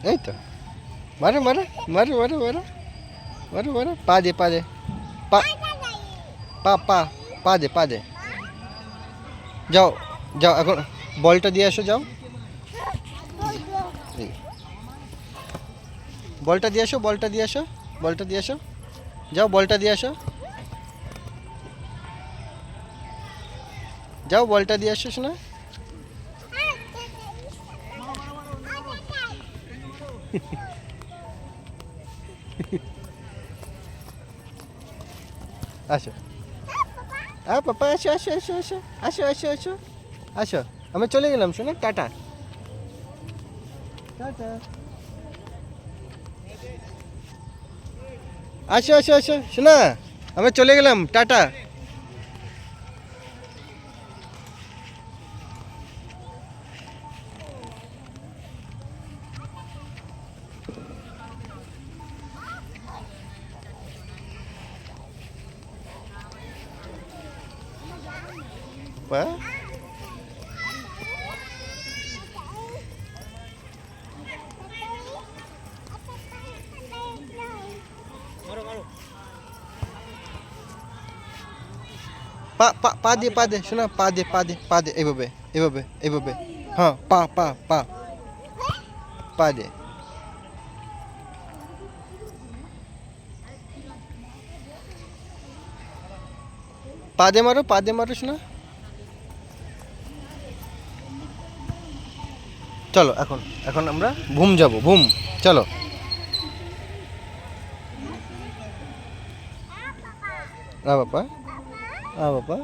এই তো মারো মারো মারো মারো মারো মারো মারো পা দে পা দে পা পা পা পা দে পা দে যাও যাও এখন বলটা দিয়ে আসো যাও বলটা দিয়ে আসো বলটা দিয়ে আসো বলটা দিয়ে আসো যাও বলটা দিয়ে আসো যাও বলটা দিয়ে আসো শোনা আসো পাপা আসো আসো আসো আসো আসো আসো আসো আসো আমি চলে গেলাম শোনা টাটা টাটা আসো আসো আসো শোনা আমি চলে গেলাম টাটা পা পা পা পা দিয়ে শোনা পা দে এইভাবে এইভাবে এইভাবে হ্যাঁ পা পা পা পা দে পা দে মারো শোনা চলো এখন এখন আমরা ঘুম যাব ঘুম চলো বাবা বাবা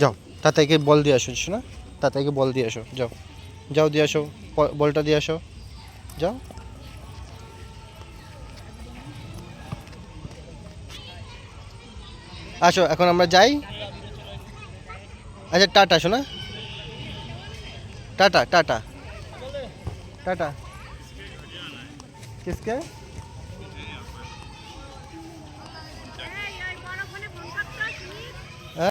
যাও তাতাইকে বল দিয়ে আসো শোনা তাতাইকে বল দিয়ে আসো যাও যাও দিয়ে আসো বলটা দিয়ে আসো যাও আসো এখন আমরা যাই আচ্ছা টাটা শোনা टाटा टाटा टाटा किसके